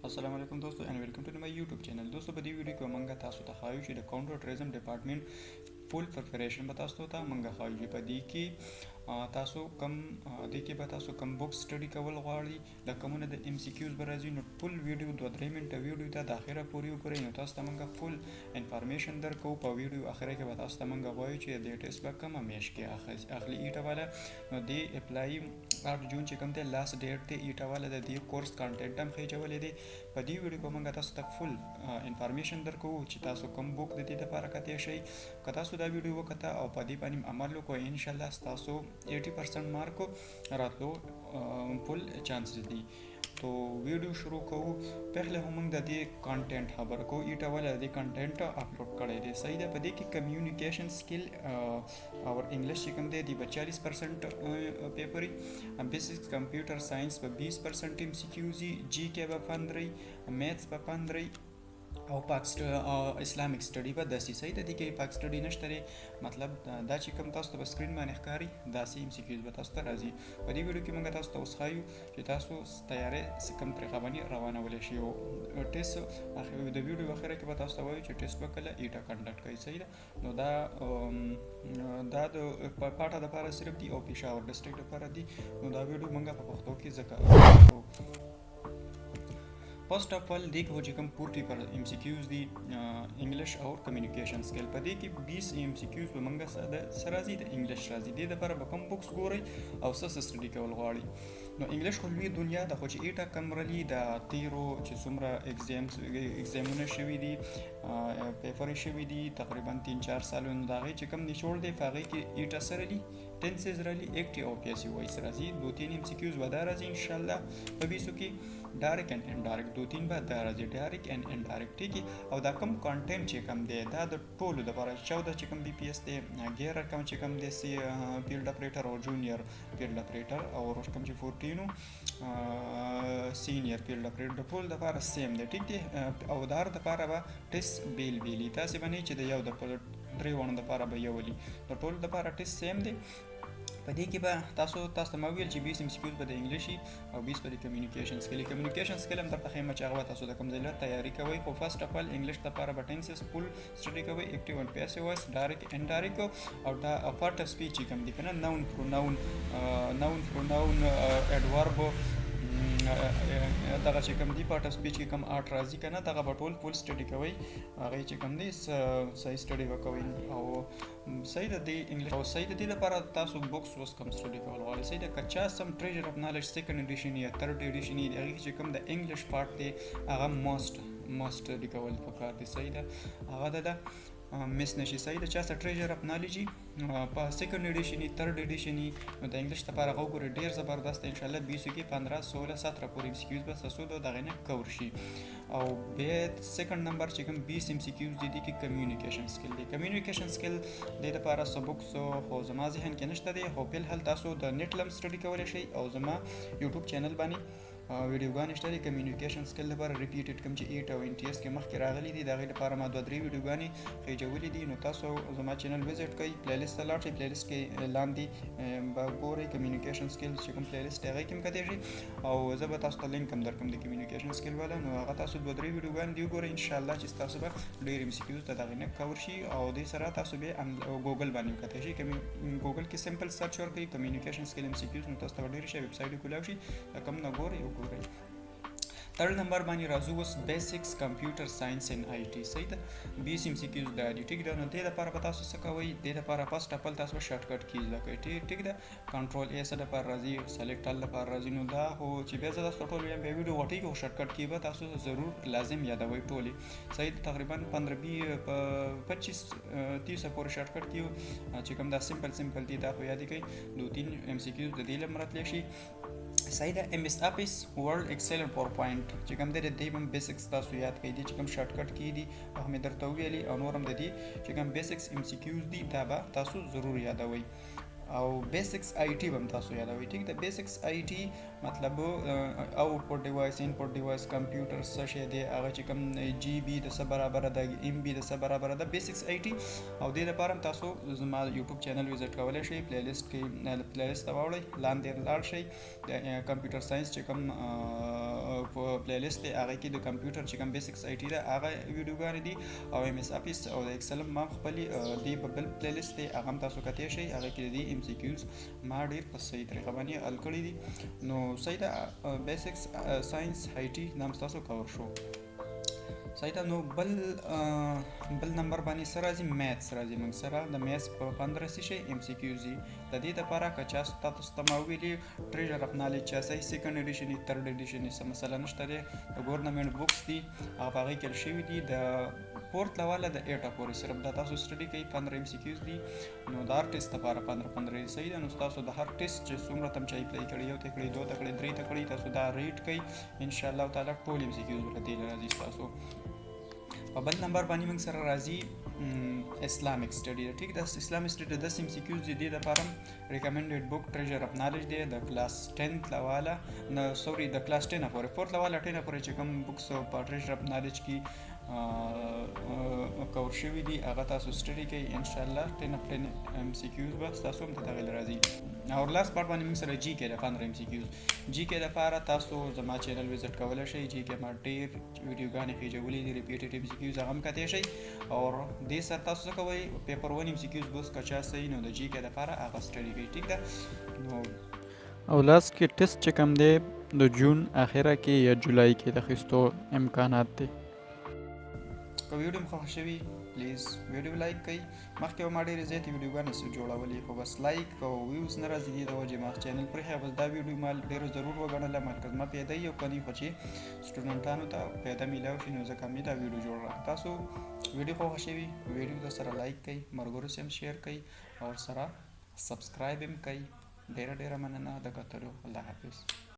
السلام علیکم دوستو and welcome to my YouTube channel. دوستو په دې ویډیو کې موږ تاسو ته ښایو چې د کاونټر ټریزم ډپارټمنټ فول پریپریشن به تاسو ته موږ ښایو چې په دې کې تاسو کم بوک سټډي کول غواړئ د کومونه د ام سی کیوز به راځي نو فول ویډیو 2-3 منټه ویډیو ته د اخره پورې وګورئ نو تاسو ته موږ فول انفارمیشن درکو. په ویډیو اخره کې به تاسو ته موږ وایو چې د ټیسټ به کومه میاشت کې اخلي ایټه والا نو د اپلای 8 جون چې کوم دی لاست ډیټ دی ایټه والا د دې کورس کانټینټ هم خېجولې دی. په دې ویډیو کې موږ تاسو ته فول انفارمیشن درکو چې تاسو کوم بوک د دې لپاره کتئ شئ. که تاسو دا ویډیو وکړه او په دې باندې عمل وکړئ ان شاء الله تاسو 80% مارک راتلو فل چانسز دي. تو ویډیو شروع کوو. پهله هم موږ د دې کانټینټ خبر کوو ایټه والا د کانټینټ اپلوډ کړی دی. صحیح ده. په دې کې کمیونیکیشن سکل او انګلیش چې کوم دی د 40% پیپر بیسکس کمپیوټر ساينس په 20% ام سی کیوزي جی کې به 15 میثس په 15 او اسلامیک سټډي به داسې. صحیح ده. دې کې پاک سټډي نشته مطلب دا چې کوم تاسو ته په سکرین باندې ښکاري داسې ام سی کیوز به تاسو ته راځي. په دې ویډیو کې موږ تاسو ته اوس ښایو چې تاسو تیارې کوم طریقه باندې روانولی شئ او ټیسټ د ویډیو اخره کې به تاسو ته وایو چې ټیسټ به کله ایټه کنډکټ کوي. صحیح ده. نو دا د پاټه دپاره صرف دی او پېښور ډسټرکټ دپاره دی. نو دا ویډیو موږ په پښتو کې ذکر first of all देखो چې کوم 40 پر ام سی کیوز دی انګلیش او کمیونیکیشن سکل. په دې کې 20 ام سی کیوز به موږ سره راځي د انګلیش راځي. د لپاره به کوم بوکس ګورئ او څه سټډي کول غواړئ. نو انګلیش خو لوی دنیا د خو چې ایټه کمرلی د تیرو چې څومره ایگزامونه شوي دي پیپر شوي دي تقریبا 3-4 سالونه د هغې چې کوم نچوړ دی په هغې کې ایټه سره دي ټینسز راځي ایکټي او پیسي وایس راځي 2-3 ام سی کیوز به دا راځي انشاءالله په 20 کې. ډایرکټ اینڈ انډایرکټ 2-3 به دا راځي ډایرکټ اینڈ انډایرکټ ټیک. او دا کوم کانټینټ چې کوم دی دا د ټولو لپاره 14 چې کوم بي پی ایس دی ګیر کوم چې کوم دی سی فیلډ اپریټر او جونیئر فیلډ اپریټر او کوم چې 14 سینیئر فیلډ اپریټر ټول لپاره سیم دی ټیک دی. او دار لپاره به ټیسټ بیل تاسو باندې چې د یو د درې وانه لپاره به یو ولي د ټول لپاره ټیسټ سیم دی. په دې کې به تاسو ته ویل چې 20 ام سی کیوز به د انګلیشي او 20 په کمیونیکیشن سکل هم درته ښیم چې هغه تاسو د کوم ځای له تیاری کوئ. خو فرست اف ال انګلیش لپاره به ټینسز فول سټډي کوئ ایکټیو اینډ پیسیو وایس ډایرکټ انډایرکټ او دا پارټ اف سپیچ کوم دی کنه ناون پروناون اډورب دغه چې کوم دی پارټ اف سپیچ کې کوم آرټ راځي کنه دغه به ټول فول سټډي کوئ هغه چې کوم دی صحیح سټډي وکوئ او صحیح ده. د انګلیش او صحیح ده د لپاره تاسو بوکس اوس کوم سټډي کول غواړئ. صحیح ده. کچا سم ټریجر اف نالج سیکنډ ایډیشن یا تھرډ ایډیشن دی هغه چې کوم د انګلیش پارت دی هغه ماست سټډي کول پکار دی. صحیح ده. هغه ده مس نشي. صحیح ده. چا سره ټریجر اف نالج په سیکنډ ایډیشن تھرډ ایډیشن نو د انګلیش لپاره هغه ګوري ډیر زبردست ان شاء الله 20 کې 15 16 17 پورې ام سی کیوز بس تاسو دغه نه کور شي. او به سیکنډ نمبر چې کوم 20 ام سی کیوز دي کې کمیونیکیشن سکل دی. کمیونیکیشن سکل د لپاره سبق سو خو زما ذهن کې نشته دی خو په هل تاسو د نیټ لم سټډي کولای شئ او زما یوټیوب چینل باندې ویډیوګانې شته دي کمیونیکیشن سکل لپاره ریپیټډ کوم چې 8 او ان ټی اس کې مخکې راغلي دي دغه لپاره ما 2-3 ویډیوګانې خېجولې دي. نو تاسو زما چینل وزټ کړئ پلی لیست ته لاړ شئ پلی لیست کې لاندې به ګورئ کمیونیکیشن سکل چې کوم پلی لیست هغه کې هم کتئ شئ او زه به تاسو ته لینک هم درکوم د کمیونیکیشن سکل والا. نو هغه تاسو 2-3 ویډیوګانې دی وګورئ ان شاء الله چې تاسو به ډېر ام سی کیوز ته دغه نه کور شي او دې سره تاسو به ګوګل باندې کتئ شئ ګوګل کې سمپل سرچ ورکړئ کمیونیکیشن سکل ام سی کیوز نو تاسو ته ډېر شي ویب سایټ کولاو شي کوم نه ګورئ او ګورئ. Third number باندې راځو اوس بیسکس کمپیوټر ساينس ان آی ټي. صحیح ده. 20 ام سی کیوز د ټیک ده. نو د لپاره په تاسو څه کوئ د لپاره فرست اپل تاسو شارټ کټ کیز لکه ټیک ده کنټرول ای سره لپاره راځي سلیکټ ال لپاره راځي. نو دا هو چې بیا زه تاسو ټول یم ویډیو وټی کو شارټ کټ کی به تاسو ضرور لازم یادوي ټولي. صحیح. تقریبا 15 25 30 پورې شارټ کټ کیو چې کوم دا سمپل دی دا خو یاد کړئ 2-3 ام سی کیوز د دې لمرتلی شي. صحیح ده. ام اس افیس ورډ ایکسل او پاورپوینټ چې کوم دی د دې هم بیسکس تاسو یاد کړئ دي چې کوم شارټ کټ کی دي هم درته ویلي او نور هم د دې چې کوم بیسکس ام سی کیوز دي دا به تاسو ضرور یادوي او بیسکس آی ټي هم تاسو یادوي. ټیک ده. بیسکس آی ټي مطلب آوټپوټ ډیوایس انپوټ ډیوایس کمپیوټر څه شی دی هغه چې کوم جی بي د څه برابر ده ام بي د څه برابر ده بیسکس آی ټي او دې لپاره هم تاسو زما یوټیوب چینل وزټ کولی شئ پلی لیست کې پلی لیست ته واوړئ لاندې لاړ شئ د کمپیوټر ساينس چې کوم پلی لیست دی هغه کې د کمپیوټر چې کوم بیسکس آی ټي ده هغه ویډیوګانې دي او ایم اس افیس او د ایکسل ما خپل دی په بل پلی لیست دی هغه هم تاسو کتلی شئ هغه کې دی ام سی کیوز ما ډیر په صحیح طریقه باندې حل کړي دي نو صحیح ده بیسکس ساينس آی ټي دا هم تاسو کور شو صحیح ده نو بل نمبر باندې سره راځي میثس راځي موږ سره د میثس په 15 شي ام سی کیوز دي د دې لپاره که چا تاسو ته ما ویلي ټریجر اف نالج چا صحیح سیکنډ ایډیشن یې تھرډ ایډیشن یې څه مسله نشته دی د ګورنمنټ بکس دي هغه هغې کې شوي دي د فورت لیوله د ایټه پورې صرف دا تاسو سټډي کوئ 15 ام سی کیوز دي نو د هر ټیسټ لپاره 15 صحیح ده نو تاسو د هر ټیسټ چې څومره تم چې اپلای کړی یو ته کړی دوه ته کړی درې ته کړی تاسو دا ریټ کوئ ان شاء الله تعالی ټول ام سی کیوز ورته راځي تاسو په بل نمبر باندې موږ سره راځي اسلامیک سټډي ټیک ده اسلامیک سټډي د ام سی کیوز دي د لپاره ریکمنډډ بک ټریجر اف نالج دی د کلاس 10 لواله نه سوري د کلاس 10 پورې فورت لواله 10 پورې چې کوم بکس په ټریجر اف نالج کې کور شوي دي هغه تاسو سټډي کوئ ان شاء الله 10 اف 10 ام سی کیوز به تاسو هم ته تغیر راځي او لاست پارت باندې موږ سره جی کې د 15 ام سی کیوز جی کې لپاره تاسو زما چینل وزټ کولای شئ جی کې ما ډیر ویډیوګانې پیجولې دي ریپیټډ ام سی کیوز هغه هم کتلی شئ او دې سره تاسو څه کوئ پیپر 1 ام سی کیوز بس که چا صحیح نو د جی کې لپاره هغه سټډي کوئ ټیک ده نو او لاست کې ټیسټ چې کوم دی د جون اخره کې یا جولای کې د اخیستو امکانات دي که ویډیو مو خوښ شوي پلیز ویډیو لایک کړئ مخکې به ما ډېرې زیاتې ویډیوګانې جوړولې خو بس لایک او ویوز نه راځي دې د وجې ما چینل پرېښی بس دا ویډیو ما ډېره ضرور وګڼله مرکز ما پیدا یو کنی خو چې سټوډنټانو ته پیدا میلاو شي نو ځکه مې دا ویډیو جوړ کړه تاسو ویډیو خوښه شوي ویډیو ته سره لایک کړئ ملګرو سره هم شیر کړئ او سره سبسکرایب هم کړئ ډېره مننه د کتلو الله حافظ